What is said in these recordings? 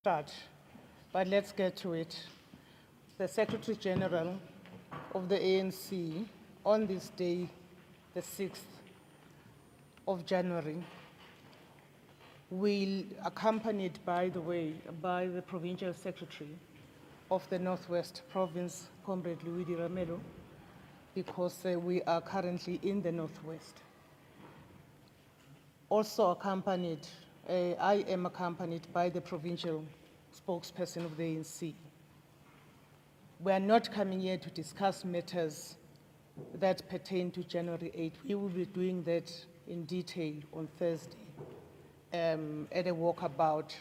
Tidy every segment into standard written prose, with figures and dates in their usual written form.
start, but let's get to it. The Secretary General of the ANC on this day, the 6th of January, will, accompanied, by the way, by the Provincial Secretary of the Northwest Province, Comrade Louis Ramelo, because we are currently in the Northwest. Also accompanied, I am accompanied by the provincial spokesperson of the ANC. We are not coming here to discuss matters that pertain to January 8. We will be doing that in detail on Thursday at a walkabout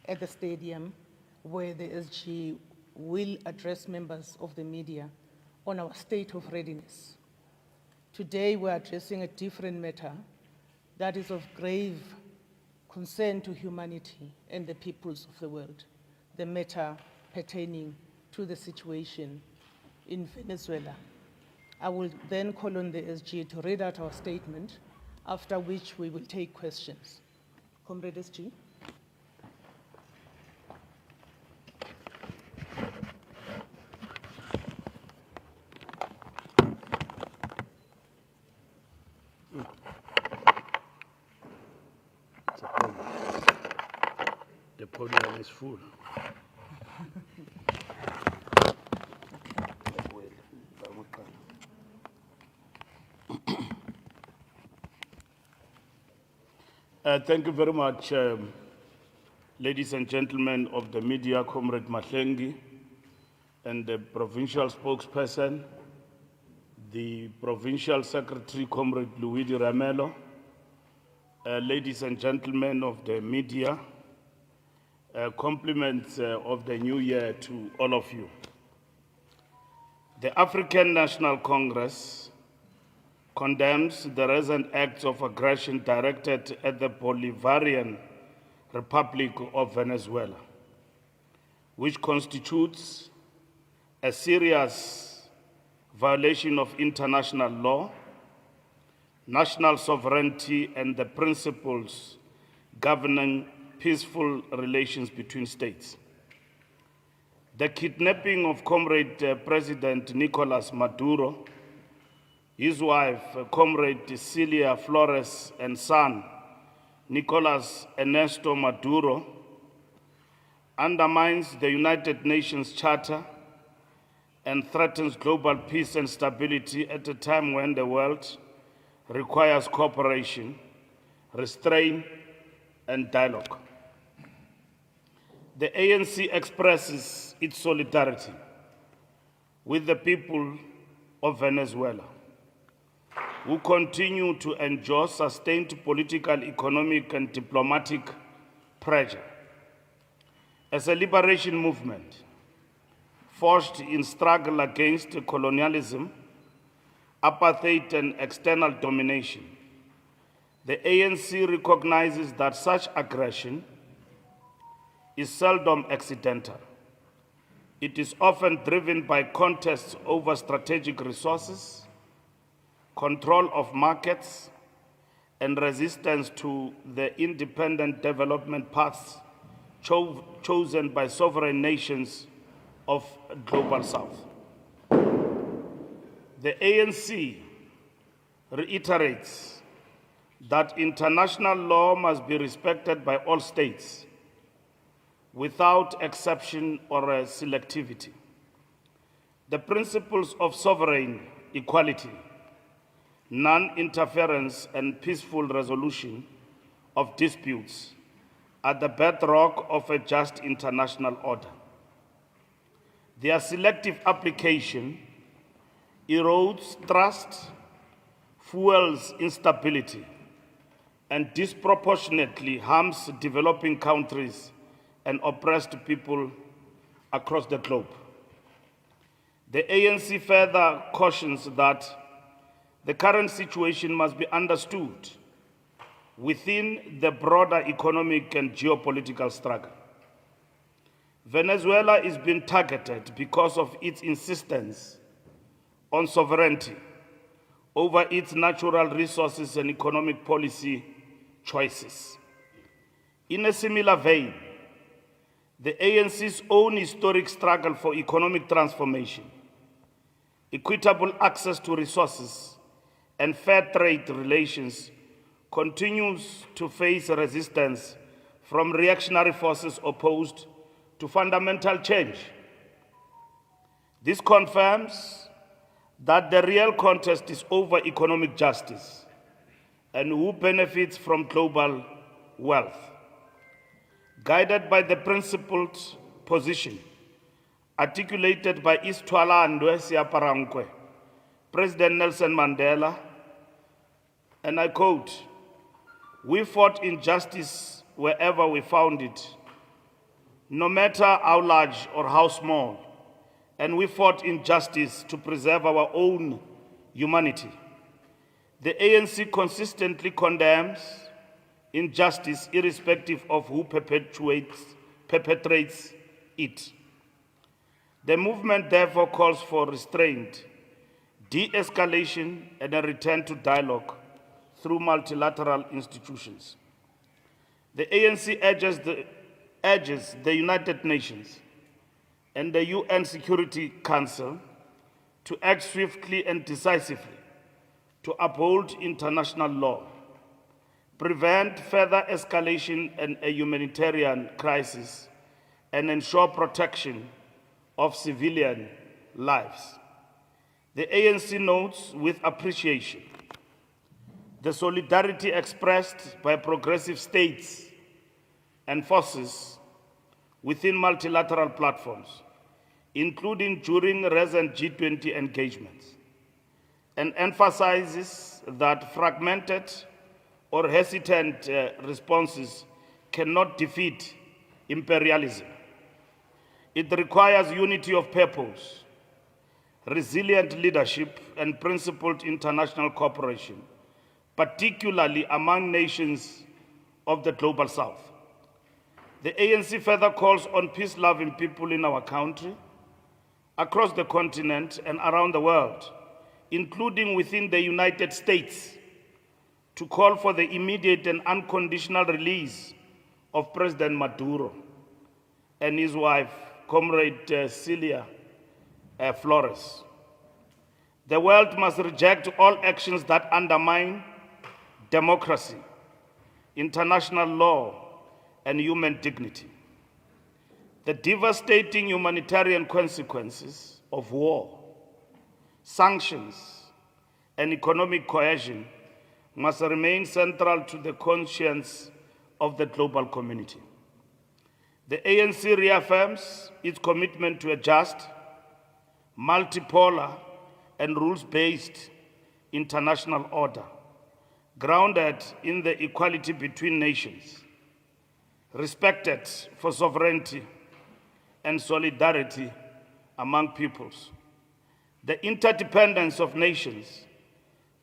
at the stadium where the SG will address members of the media on our state of readiness. Today we're addressing a different matter that is of grave concern to humanity and the peoples of the world, the matter pertaining to the situation in Venezuela. I will then call on the SG to read out our statement, after which we will take questions. Comrade SG. The podium is full. Thank you very much, ladies and gentlemen of the media, Comrade Mahlengi, and the provincial spokesperson, the provincial secretary, Comrade Louis Ramelo, ladies and gentlemen of the media, compliments of the new year to all of you. The African National Congress condemns the recent acts of aggression directed at the Bolivarian Republic of Venezuela, which constitutes a serious violation of international law, national sovereignty, and the principles governing peaceful relations between states. The kidnapping of Comrade President Nicolas Maduro, his wife, Comrade Celia Flores, and son, Nicolas Ernesto Maduro, undermines the United Nations Charter and threatens global peace and stability at a time when the world requires cooperation, restraint, and dialogue. The ANC expresses its solidarity with the people of Venezuela, who continue to endure sustained political, economic, and diplomatic pressure. As a liberation movement forged in struggle against colonialism, apartheid, and external domination, the ANC recognizes that such aggression is seldom accidental. It is often driven by contests over strategic resources, control of markets, and resistance to the independent development paths chosen by sovereign nations of Global South. The ANC reiterates that international law must be respected by all states without exception or selectivity. The principles of sovereign equality, non-interference, and peaceful resolution of disputes are the bedrock of a just international order. Their selective application erodes trust, fuels instability, and disproportionately harms developing countries and oppressed people across the globe. The ANC further cautions that the current situation must be understood within the broader economic and geopolitical struggle. Venezuela is being targeted because of its insistence on sovereignty over its natural resources and economic policy choices. In a similar vein, the ANC's own historic struggle for economic transformation, equitable access to resources, and fair trade relations continues to face resistance from reactionary forces opposed to fundamental change. This confirms that the real contest is over economic justice and who benefits from global wealth. Guided by the principled position articulated by Istwalandwe Siaparankwe, President Nelson Mandela, and I quote, "We fought injustice wherever we found it, no matter how large or how small, and we fought injustice to preserve our own humanity." The ANC consistently condemns injustice irrespective of who perpetrates it. The movement therefore calls for restraint, de-escalation, and a return to dialogue through multilateral institutions. The ANC urges the United Nations and the UN Security Council to act swiftly and decisively to uphold international law, prevent further escalation and a humanitarian crisis, and ensure protection of civilian lives. The ANC notes with appreciation the solidarity expressed by progressive states and forces within multilateral platforms, including during recent G20 engagements, and emphasizes that fragmented or hesitant responses cannot defeat imperialism. It requires unity of purpose, resilient leadership, and principled international cooperation, particularly among nations of the Global South. The ANC further calls on peace-loving people in our country, across the continent, and around the world, including within the United States, to call for the immediate and unconditional release of President Maduro and his wife, Comrade Celia Flores. The world must reject all actions that undermine democracy, international law, and human dignity. The devastating humanitarian consequences of war, sanctions, and economic coercion must remain central to the conscience of the global community. The ANC reaffirms its commitment to a just, multipolar, and rules-based international order, grounded in the equality between nations, respected for sovereignty, and solidarity among peoples. The interdependence of nations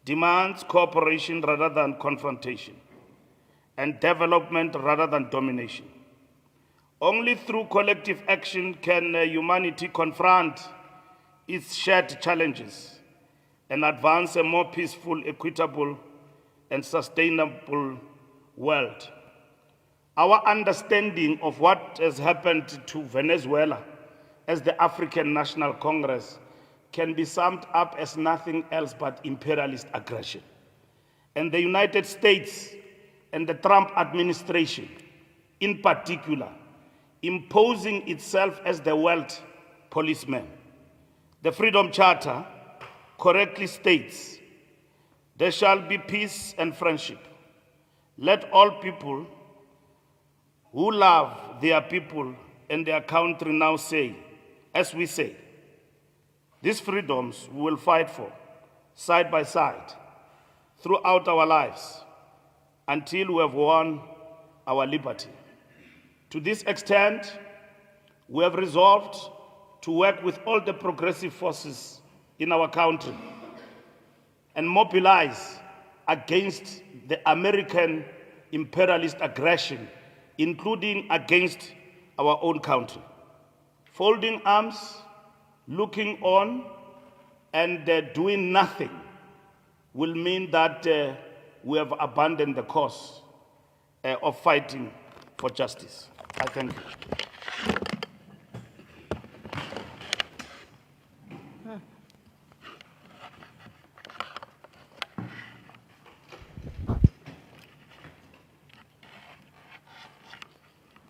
demands cooperation rather than confrontation, and development rather than domination. Only through collective action can humanity confront its shared challenges and advance a more peaceful, equitable, and sustainable world. Our understanding of what has happened to Venezuela as the African National Congress can be summed up as nothing else but imperialist aggression. And the United States and the Trump administration, in particular, imposing itself as the world policeman. The Freedom Charter correctly states, "There shall be peace and friendship. Let all people who love their people and their country now say, as we say, these freedoms we will fight for, side by side, throughout our lives, until we have won our liberty." To this extent, we have resolved to work with all the progressive forces in our country and mobilize against the American imperialist aggression, including against our own country. Folding arms, looking on, and doing nothing will mean that we have abandoned the cause of fighting for justice. I thank you.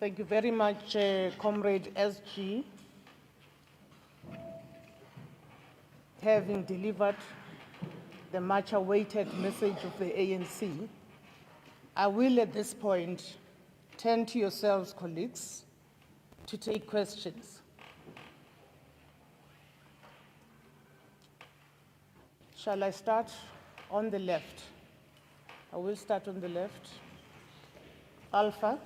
Thank you very much, Comrade SG. Having delivered the much awaited message of the ANC, I will at this point turn to yourselves, colleagues, to take questions. Shall I start on the left? I will start on the left. Alpha.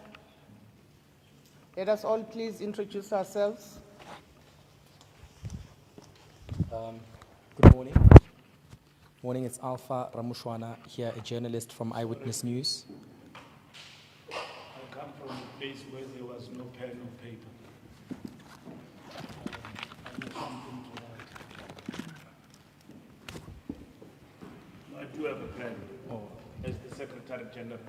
Let us all please introduce ourselves. Good morning. Morning, it's Alpha Ramushwana here, a journalist from Eyewitness News. I come from a place where there was no pen or paper. I need something to write. I do have a pen as the Secretary General.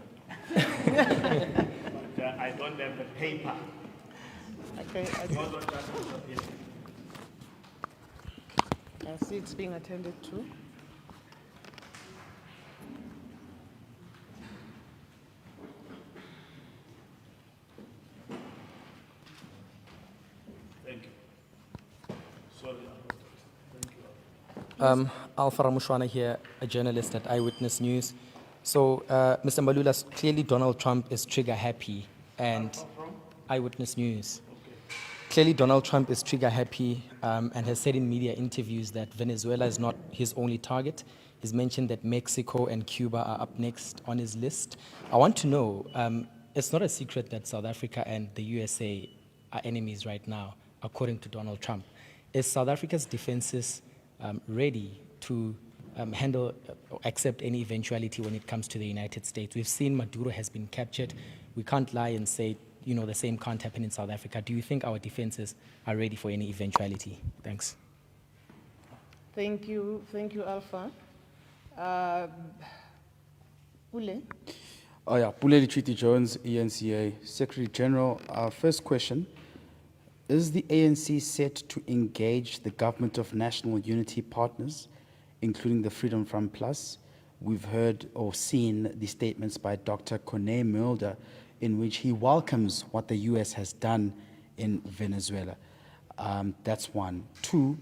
But I don't have the paper. Okay, More than just the paper. I see it's being attended to. Thank you. Sorry about that. Thank you. Alpha Ramushwana here, a journalist at Eyewitness News. So, Mr. Malula, clearly Donald Trump is trigger happy and From? Eyewitness News. Okay. Clearly Donald Trump is trigger happy and has said in media interviews that Venezuela is not his only target. He's mentioned that Mexico and Cuba are up next on his list. I want to know, it's not a secret that South Africa and the USA are enemies right now, according to Donald Trump. Is South Africa's defenses ready to handle or accept any eventuality when it comes to the United States? We've seen Maduro has been captured. We can't lie and say, you know, the same can't happen in South Africa. Do you think our defenses are ready for any eventuality? Thanks. Thank you, Alpha. Ule? Oh yeah, Puleli Treaty Jones, ENCA, Secretary General. Our first question, is the ANC set to engage the Government of National Unity partners, including the Freedom Front Plus? We've heard or seen the statements by Dr. Corné Mulder in which he welcomes what the US has done in Venezuela. That's one. Two,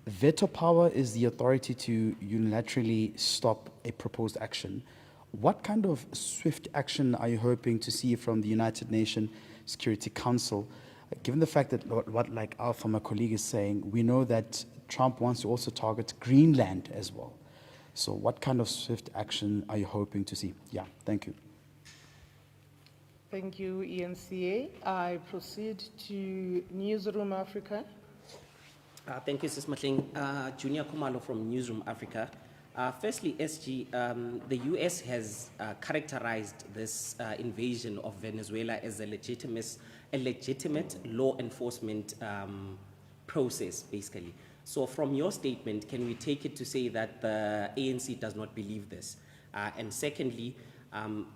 veto power is the authority to unilaterally stop a proposed action. What kind of swift action are you hoping to see from the United Nations Security Council? Given the fact that what like Alpha, my colleague, is saying, we know that Trump wants to also target Greenland as well. So what kind of swift action are you hoping to see? Yeah, thank you. Thank you, ENCA. I proceed to Newsroom Africa. Thank you, Ms. Matling. Junior Kumalo from Newsroom Africa. Firstly, SG, the US has characterized this invasion of Venezuela as a legitimate law enforcement process, basically. So from your statement, can we take it to say that the ANC does not believe this? And secondly,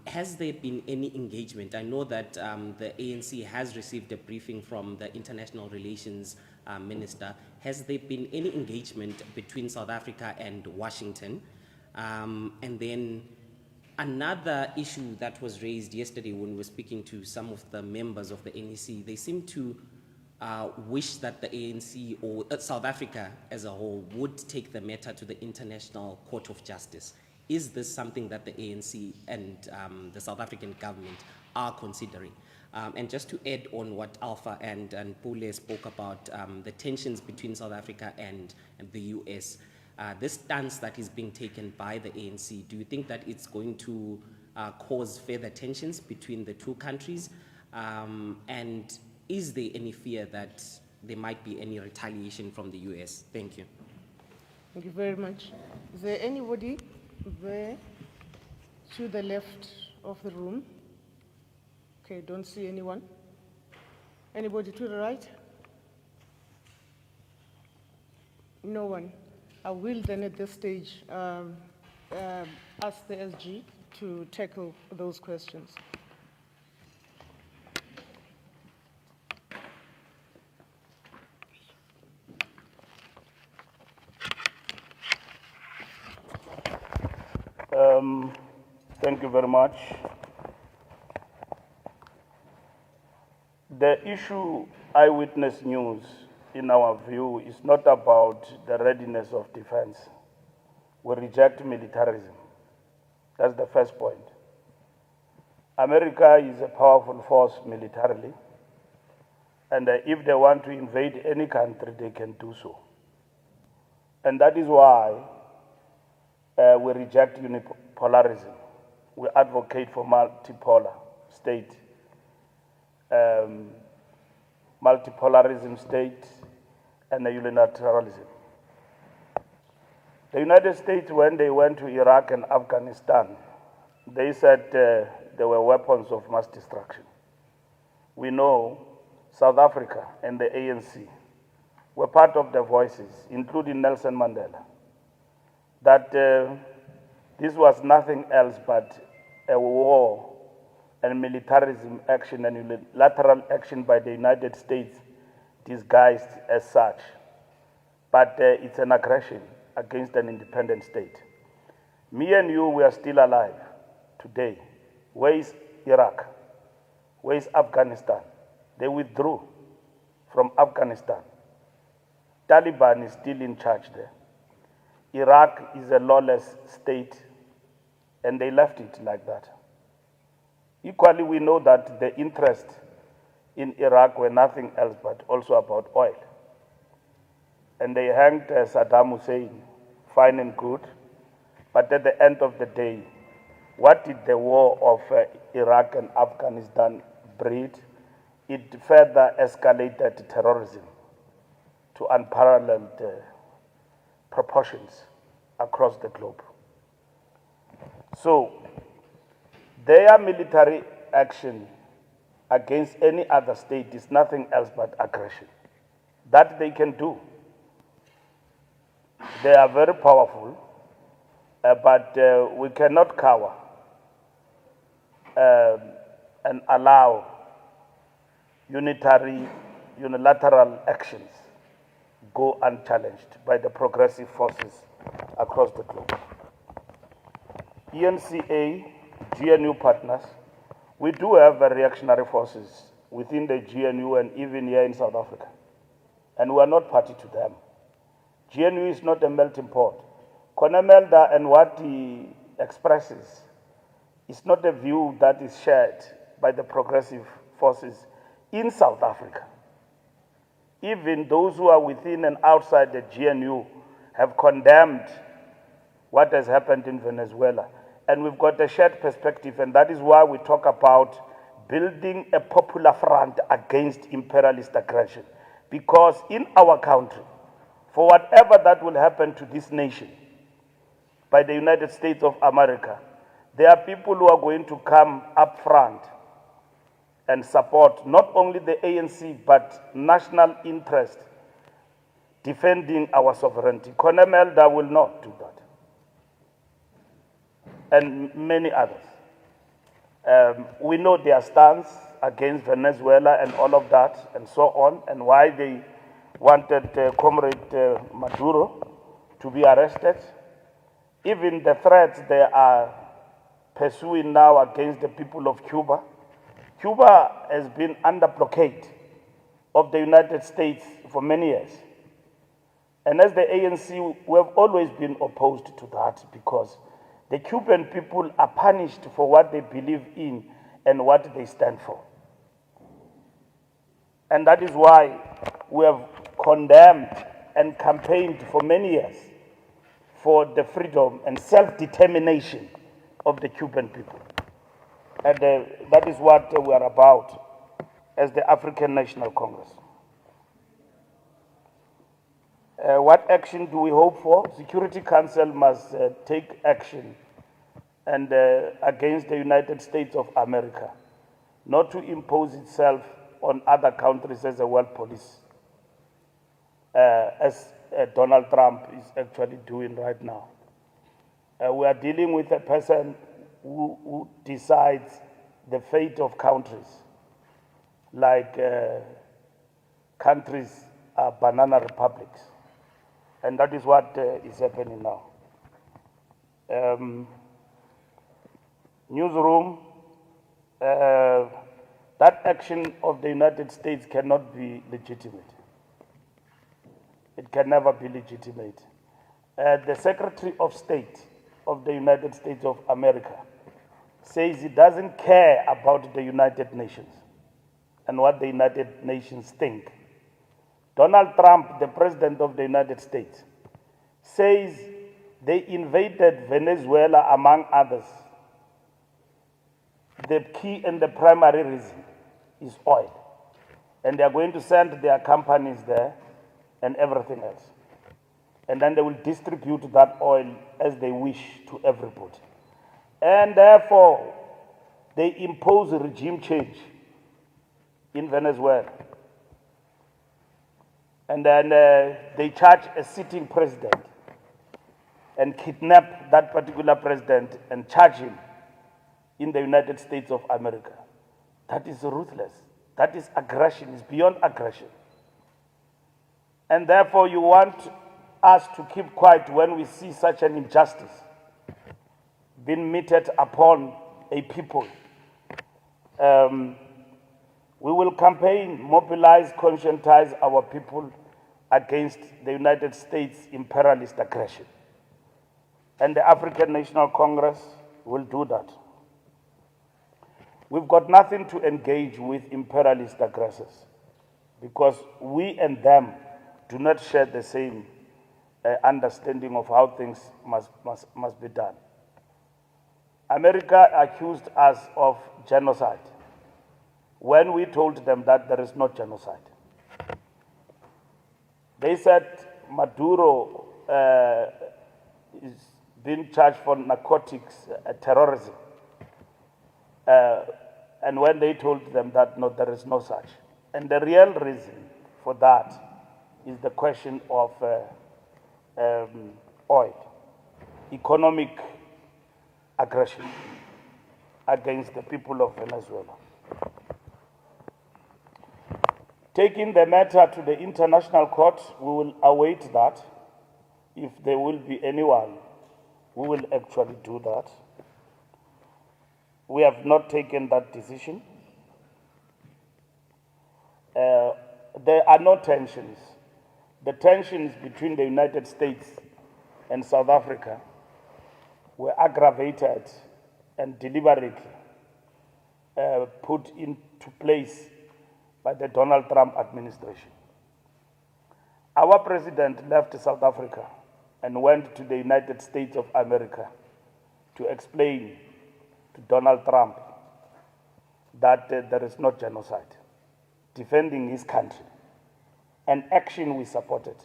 has there been any engagement? I know that the ANC has received a briefing from the International Relations Minister. Has there been any engagement between South Africa and Washington? And then another issue that was raised yesterday when we were speaking to some of the members of the NEC, they seem to wish that the ANC or South Africa as a whole would take the matter to the International Court of Justice. Is this something that the ANC and the South African government are considering? And just to add on what Alpha and Pule spoke about, the tensions between South Africa and the US, this stance that is being taken by the ANC, do you think that it's going to cause further tensions between the two countries? And is there any fear that there might be any retaliation from the US? Thank you. Thank you very much. Is there anybody there to the left of the room? Okay, don't see anyone. Anybody to the right? No one. I will then at this stage ask the SG to tackle those questions. Thank you very much. The issue eyewitness news, in our view, is not about the readiness of defense. We reject militarism. That's the first point. America is a powerful force militarily, and if they want to invade any country, they can do so. And that is why we reject unipolarism. We advocate for multipolar state, multipolarism state, and unilateralism. The United States, when they went to Iraq and Afghanistan, they said there were weapons of mass destruction. We know South Africa and the ANC were part of the voices, including Nelson Mandela, that this was nothing else but a war and militarism action and unilateral action by the United States disguised as such. But it's an aggression against an independent state. Me and you, we are still alive today. Where is Iraq? Where is Afghanistan? They withdrew from Afghanistan. Taliban is still in charge there. Iraq is a lawless state, and they left it like that. Equally, we know that the interest in Iraq were nothing else but also about oil. And they hanged Saddam Hussein, fine and good, but at the end of the day, what did the war of Iraq and Afghanistan breed? It further escalated terrorism to unparalleled proportions across the globe. So, their military action against any other state is nothing else but aggression. That they can do. They are very powerful, but we cannot cower and allow unilateral actions go unchallenged by the progressive forces across the globe. ENCA, GNU partners, we do have reactionary forces within the GNU and even here in South Africa, and we are not party to them. GNU is not a melting pot. Konemelda and what he expresses is not a view that is shared by the progressive forces in South Africa. Even those who are within and outside the GNU have condemned what has happened in Venezuela. And we've got a shared perspective, and that is why we talk about building a popular front against imperialist aggression. Because in our country, for whatever that will happen to this nation by the United States of America, there are people who are going to come up front and support not only the ANC, but national interest, defending our sovereignty. Konemelda will not do that. And many others. We know their stance against Venezuela and all of that and so on, and why they wanted Comrade Maduro to be arrested. Even the threats they are pursuing now against the people of Cuba. Cuba has been under blockade of the United States for many years. And as the ANC, we have always been opposed to that because the Cuban people are punished for what they believe in and what they stand for. And that is why we have condemned and campaigned for many years for the freedom and self-determination of the Cuban people. And that is what we are about as the African National Congress. What action do we hope for? Security Council must take action and against the United States of America, not to impose itself on other countries as a world police, as Donald Trump is actually doing right now. We are dealing with a person who decides the fate of countries, like countries are banana republics. And that is what is happening now. Newsroom, that action of the United States cannot be legitimate. It can never be legitimate. The Secretary of State of the United States of America says he doesn't care about the United Nations and what the United Nations think. Donald Trump, the President of the United States, says they invaded Venezuela, among others. The key and the primary reason is oil. And they are going to send their companies there and everything else. And then they will distribute that oil as they wish to everybody. And therefore, they impose a regime change in Venezuela. And then they charge a sitting president and kidnap that particular president and charge him in the United States of America. That is ruthless. That is aggression. It's beyond aggression. And therefore, you want us to keep quiet when we see such an injustice being meted upon a people. We will campaign, mobilize, conscientize our people against the United States' imperialist aggression. And the African National Congress will do that. We've got nothing to engage with imperialist aggressors because we and them do not share the same understanding of how things must be done. America accused us of genocide when we told them that there is no genocide. They said Maduro is being charged for narcotics, terrorism. And when they told them that, no, there is no such. And the real reason for that is the question of oil, economic aggression against the people of Venezuela. Taking the matter to the International Court, we will await that. If there will be anyone, we will actually do that. We have not taken that decision. There are no tensions. The tensions between the United States and South Africa were aggravated and deliberately put into place by the Donald Trump administration. Our president left South Africa and went to the United States of America to explain to Donald Trump that there is no genocide, defending his country, an action we supported.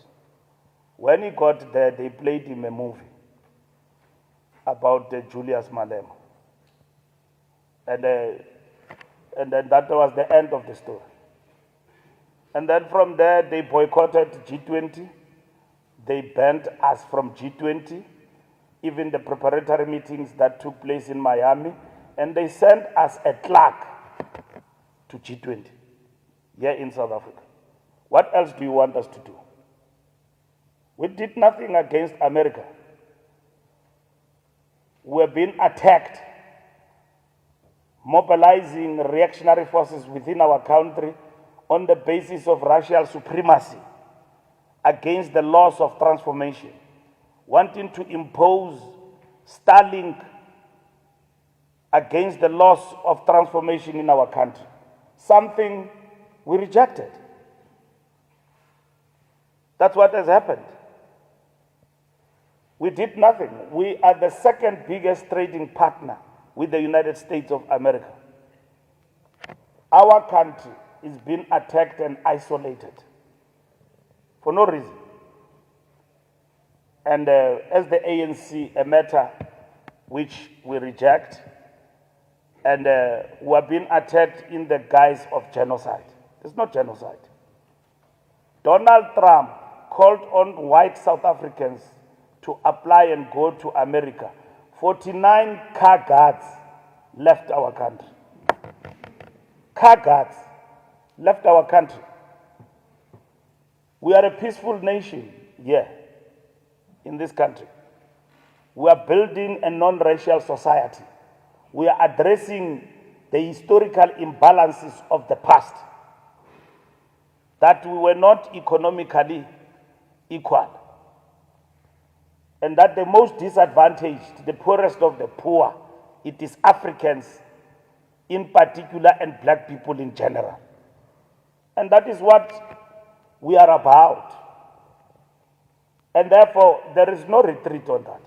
When he got there, they played him a movie about Julius Malema. And then that was the end of the story. And then from there, they boycotted G20. They banned us from G20, even the preparatory meetings that took place in Miami, and they sent us a clerk to G20 here in South Africa. What else do you want us to do? We did nothing against America. We're being attacked, mobilizing reactionary forces within our country on the basis of racial supremacy against the laws of transformation, wanting to impose Starlink against the laws of transformation in our country, something we rejected. That's what has happened. We did nothing. We are the second biggest trading partner with the United States of America. Our country is being attacked and isolated for no reason. And as the ANC, a matter which we reject, and we are being attacked in the guise of genocide. It's not genocide. Donald Trump called on white South Africans to apply and go to America. 49 car guards left our country. Car guards left our country. We are a peaceful nation here in this country. We are building a non-racial society. We are addressing the historical imbalances of the past, that we were not economically equal, and that the most disadvantaged, the poorest of the poor, it is Africans in particular and black people in general. And that is what we are about. And therefore, there is no retreat on that.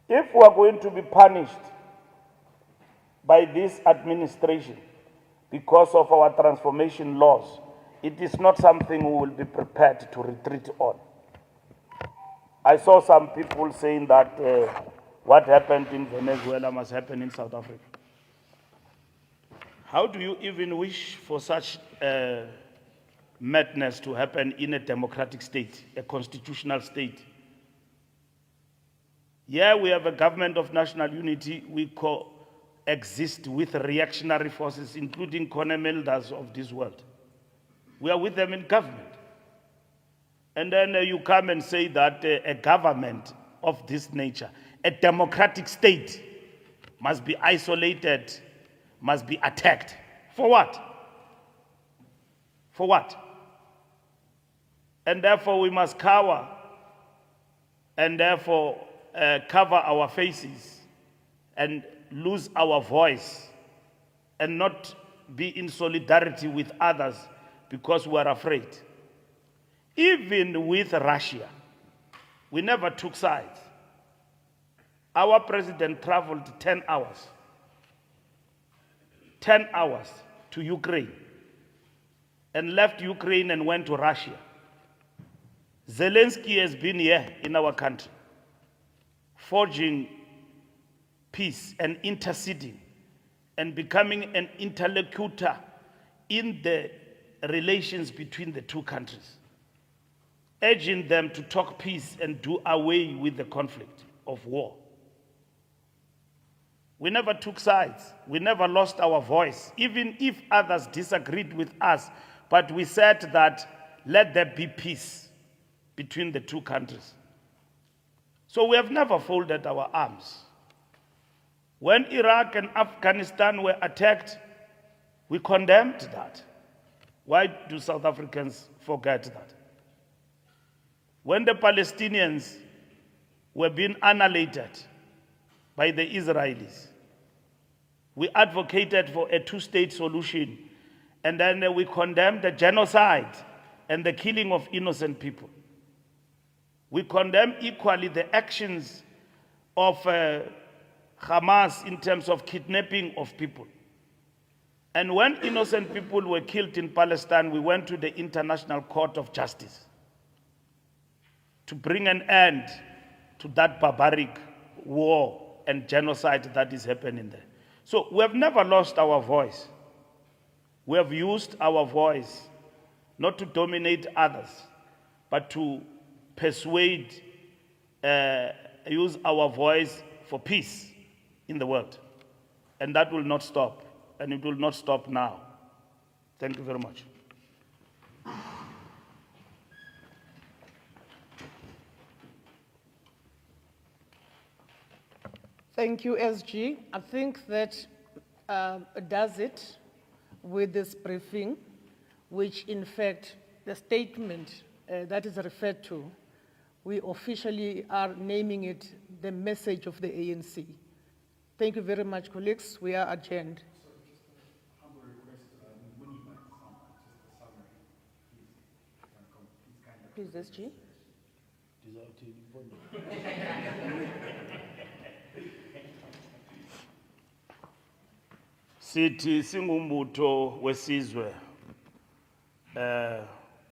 If we are going to be punished by this administration because of our transformation laws, it is not something we will be prepared to retreat on. I saw some people saying that what happened in Venezuela must happen in South Africa. How do you even wish for such madness to happen in a democratic state, a constitutional state? Yeah, we have a government of national unity. We coexist with reactionary forces, including Corne Elders of this world. We are with them in government. And then you come and say that a government of this nature, a democratic state, must be isolated, must be attacked. For what? For what? And therefore we must cower and therefore cover our faces and lose our voice and not be in solidarity with others because we are afraid. Even with Russia, we never took sides. Our president traveled 10 hours to Ukraine and left Ukraine and went to Russia. Zelensky has been here in our country, forging peace and interceding and becoming an interlocutor in the relations between the two countries, urging them to talk peace and do away with the conflict of war. We never took sides. We never lost our voice, even if others disagreed with us. But we said that let there be peace between the two countries. So we have never folded our arms. When Iraq and Afghanistan were attacked, we condemned that. Why do South Africans forget that? When the Palestinians were being annihilated by the Israelis, we advocated for a two-state solution, and then we condemned the genocide and the killing of innocent people. We condemn equally the actions of Hamas in terms of kidnapping of people. And when innocent people were killed in Palestine, we went to the International Court of Justice to bring an end to that barbaric war and genocide that is happening there. So we have never lost our voice. We have used our voice not to dominate others, but to persuade, use our voice for peace in the world. And that will not stop, and it will not stop now. Thank you very much. Thank you, SG. I think that does it with this briefing, which in fact, the statement that is referred to, we officially are naming it the message of the ANC. Thank you very much, colleagues. We are adjourned. Humble request, when you might sound just a summary, please. Please, SG. Sithi singumbutho wesizwe